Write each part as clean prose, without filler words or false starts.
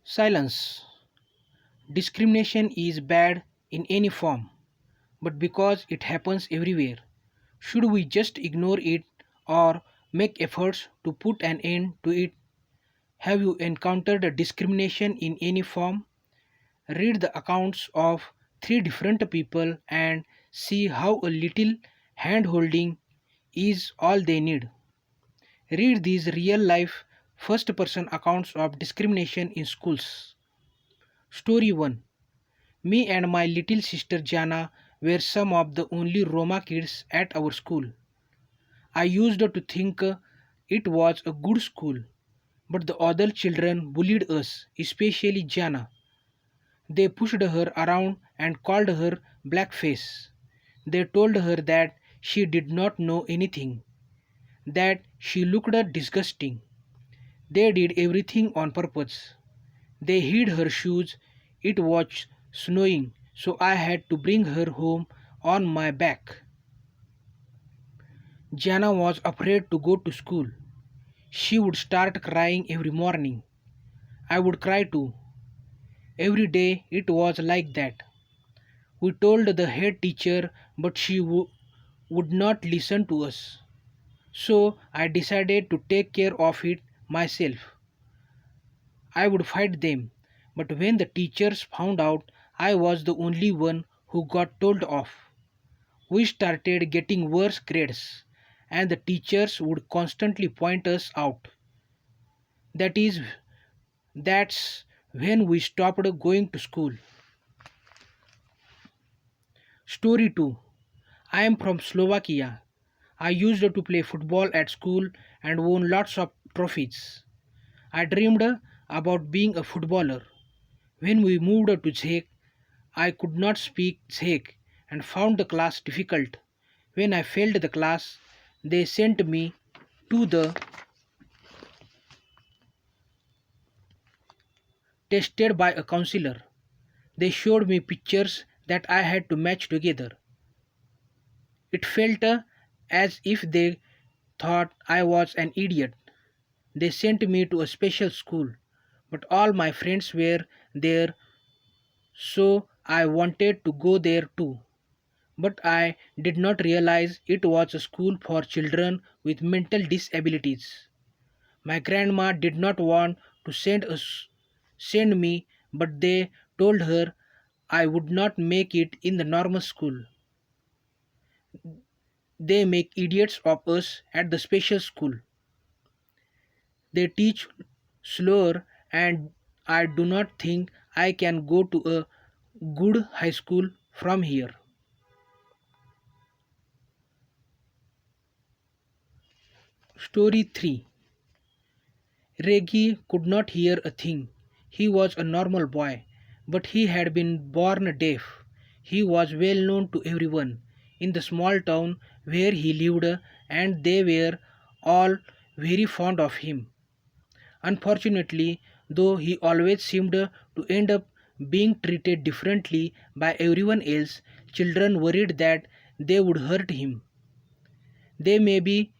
Silence. Discrimination is bad in any form, but because it happens everywhere, should we just ignore it or make efforts to put an end to it? Have you encountered a discrimination in any form? Read the accounts of three different people and see how a little hand holding is all they need. Read these real life first person accounts of discrimination in schools. Story 1. Me and my little sister Jana were some of the only Roma kids at our school. I used to think it was a good school, but the other children bullied us, especially Jana. They pushed her around and called her blackface. They told her that she did not know anything, that she looked disgusting. They did everything on purpose. They hid her shoes. It was snowing, so I had to bring her home on my back. Jana was afraid to go to school. She would start crying every morning. I would cry too. Every day it was like that. We told the head teacher, but she would not listen to us. So I decided to take care of it myself. I would fight them, but when the teachers found out I was the only one who got told off, we started getting worse grades, and the teachers would constantly point us out. That is, that's when we stopped going to school. Story 2. I am from Slovakia. I used to play football at school and won lots of trophies. I dreamed about being a footballer. When we moved to Czech, I could not speak Czech and found the class difficult. When I failed the class, they sent me to the tested by a counselor. They showed me pictures that I had to match together. It felt as if they thought I was an idiot. They sent me to a special school, but all my friends were there, so I wanted to go there too. But I did not realize it was a school for children with mental disabilities. My grandma did not want to send me, but they told her I would not make it in the normal school. They make idiots of us at the special school. They teach slower, and I do not think I can go to a good high school from here. Story 3. Reggie could not hear a thing. He was a normal boy, but he had been born deaf. He was well known to everyone in the small town where he lived, and they were all very fond of him. Unfortunately, though he always seemed to end up being treated differently by everyone else, children worried that they would hurt him. They maybe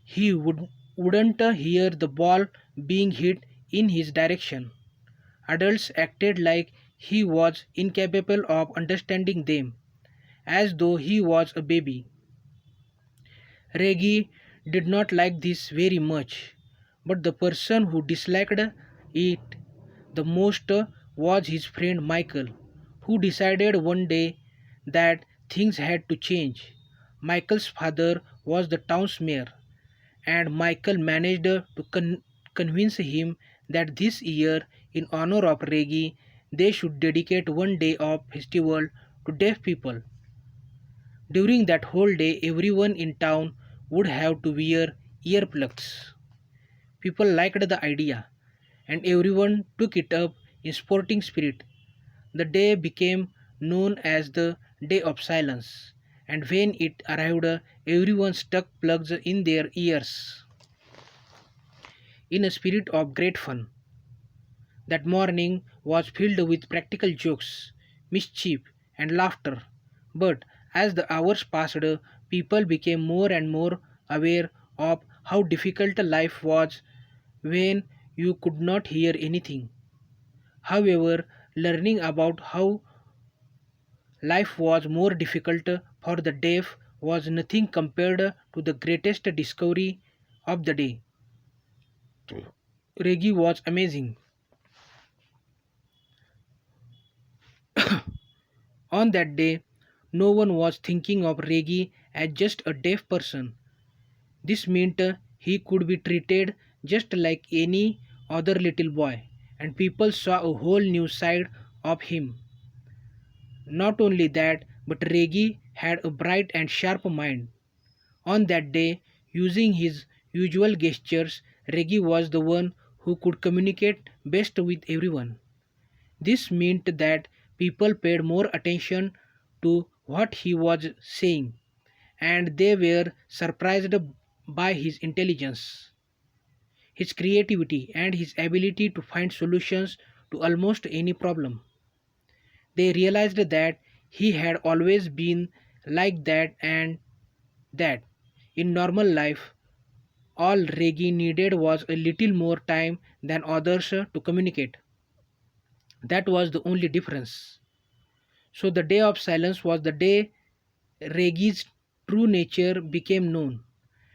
he wouldn't hear the ball being hit in his direction. Adults acted like he was incapable of understanding them, as though he was a baby. Reggie did not like this very much, but the person who disliked it the most was his friend Michael, who decided one day that things had to change. Michael's father was the town's mayor, and Michael managed to convince him that this year, in honor of Reggie, they should dedicate one day of festival to deaf people. During that whole day, everyone in town would have to wear earplugs. People liked the idea, and everyone took it up in sporting spirit. The day became known as the Day of Silence, and when it arrived, everyone stuck plugs in their ears in a spirit of great fun. That morning was filled with practical jokes, mischief, and laughter. But as the hours passed, people became more and more aware of how difficult life was when you could not hear anything. However, learning about how life was more difficult for the deaf was nothing compared to the greatest discovery of the day. Reggie was amazing. On that day, no one was thinking of Reggie as just a deaf person. This meant he could be treated just like any other little boy, and people saw a whole new side of him. Not only that, but Reggie had a bright and sharp mind. On that day, using his usual gestures, Reggie was the one who could communicate best with everyone. This meant that people paid more attention to what he was saying, and they were surprised by his intelligence, his creativity, and his ability to find solutions to almost any problem. They realized that he had always been like that and that in normal life all Reggie needed was a little more time than others to communicate. That was the only difference. So the day of silence was the day Reggie's true nature became known.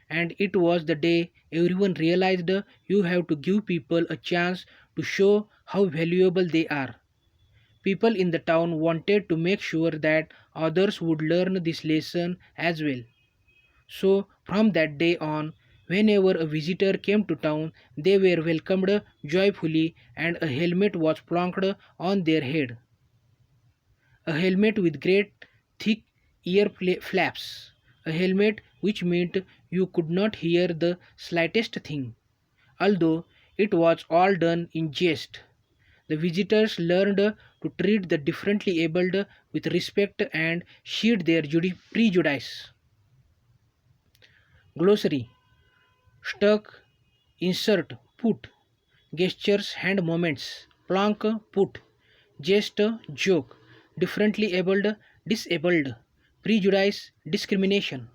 And it was the day everyone realized you have to give people a chance to show how valuable they are. People in the town wanted to make sure that others would learn this lesson as well. So, from that day on, whenever a visitor came to town, they were welcomed joyfully and a helmet was plonked on their head. A helmet with great thick flaps. A helmet which meant you could not hear the slightest thing. Although it was all done in jest, the visitors learned to treat the differently abled with respect and shed their prejudice. Glossary: stuck, insert, put, gestures, hand movements, plonk, put, jest, joke, differently abled, disabled, prejudice, discrimination.